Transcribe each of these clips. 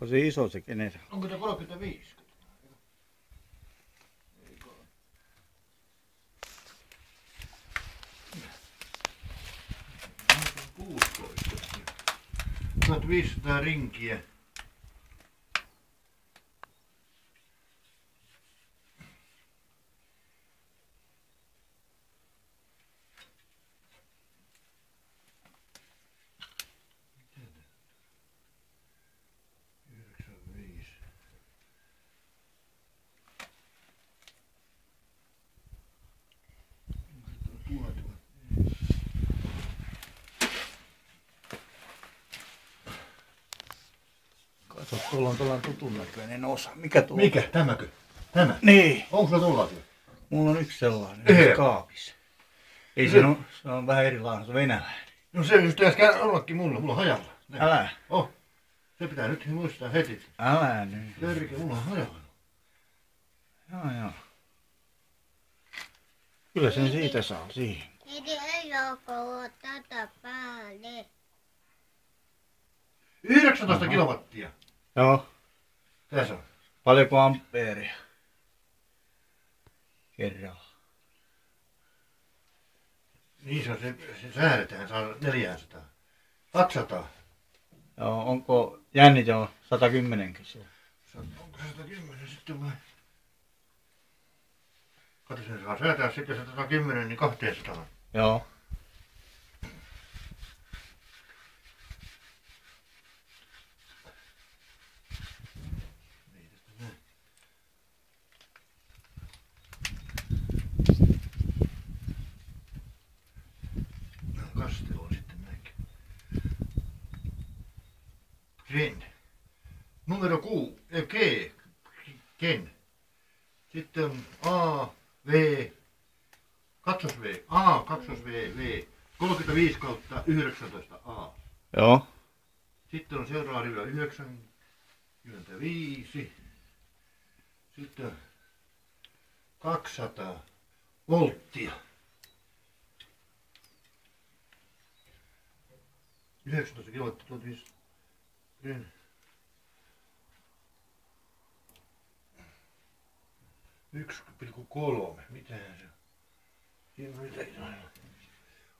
Onko se iso se Genera? Onko se 35? Eikö? 16. 1500 rinkiä. Kato, tuolla on tuollainen tutun näköinen osa. Mikä tuo? Mikä? Tämäkö? Tämä? Niin. Onko sulla tuollakin? Mulla on yksi sellainen Ehe. kaapissa. Ei se on vähän erilainen, se on venäläinen. No se just äsken ollakin mulla on hajalla. Älä. Oh. Se pitää nyt muistaa heti. Älä nyt. Törkeä, mulla on hajalla. Joo. Kyllä sen siitä saa siihen. Ei ole tätä päälle. 19 kilowattia. Joo. Tässä on. Paljonko ampeeria? Kerralla. Niin se säädetään, saa 400. 200. Joo, onko jännite on 110kin siellä? Onko se 110 sitten vai? Kato, sen saa säätää sitten 110, niin 200. Joo. Kaste on sitten näinkin. Sen. Numero G. Ken. Sitten on A, V, V, A, V, 35 kautta 19 A. Joo. Sitten on seuraava rivi 95. Sitten 200 volttia. 19 kilowattia, 1500. 1,3. Mitähän se on? Siinä on jotakin.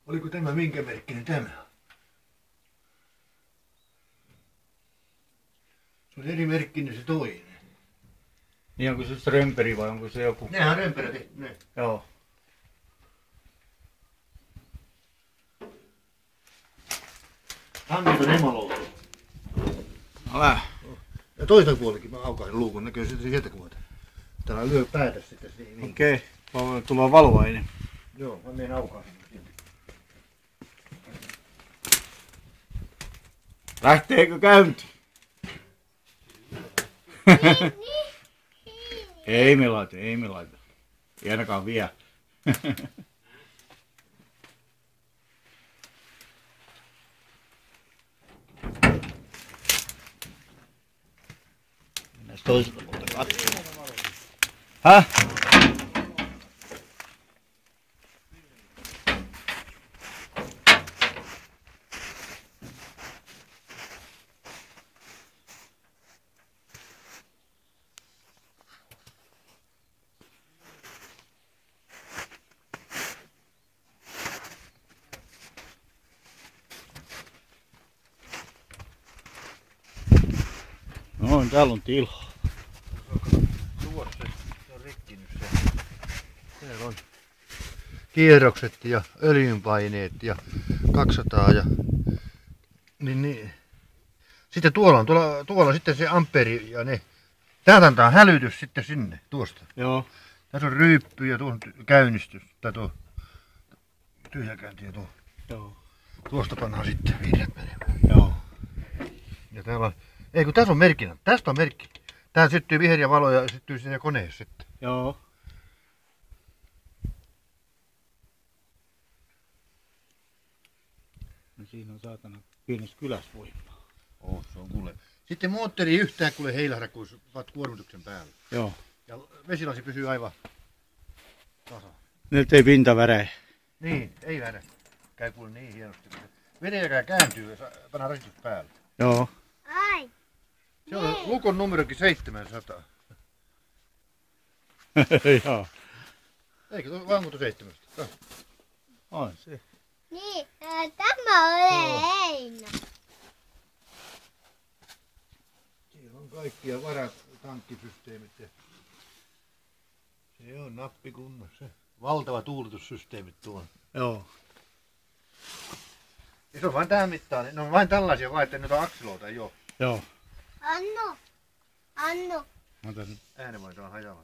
Oliko tämä minkä merkkinen tämä? Se on eri merkkinen se toinen. Niin onko se römperi vai onko se joku? Nehän on römpärä tehty, ne. Joo. Hankit on emalolta. Älä. Ja toista puolikin mä aukaisen luukun, näkyy sitten sieltä kuvat. Täällä lyö päätä sitten niin. Okei. Tulee valoa enemmän. Joo, mä menen aukaisen. Lähteekö käynti? Ei me laita. Ei ainakaan vielä. Mennään toiselta puolta katsomaan. Häh? Noin, täällä on tilaa. Tuossa se on rikkinyt se. Siellä on kierrokset ja öljynpaineet ja 200 ja niin. Sitten tuolla sitten se amperi ja ne. Täältä antaa hälytys sitten sinne tuosta. Joo. Tässä on ryyppy ja tuossa on käynnistys tai tuo tyhjäkäynti ja tuo. Joo. Tuosta pannaan sitten vihreät menemään. Joo. Ja täällä on, ei kun tässä on merkkinä, tästä on merkki. Tähän syttyy vihreä valo ja syttyy sinne koneessa sitten. Joo. No siinä on saatana pienessä kylässä voimaa. Se on kuule. Sitten moottori ei yhtään kuule heilahda, kun vaat kuormituksen päällä. Joo. Ja vesilasi pysyy aivan tasa. Nyt ei pinta väräjä. Niin, ei väärä. Käy kuule niin hienosti. Vene kääntyy ja pannaan rasitus päälle. Joo. Ai, Se on lukon numerokin 700. Joo. Eikö tuo vankutu 700? On se. Niin, tämä on heinä. Siellä on kaikkia varat, tankkisysteemit ja se on nappikunnossa. Valtava tuulitussysteemit tuolla. Joo. Ja se on vain tähän mittaan, ne on vain tällaisia vaan, että noita akseloita ei oo. Joo. Annu. Annu. Mä otan sen. Äänen voi olla hajalla.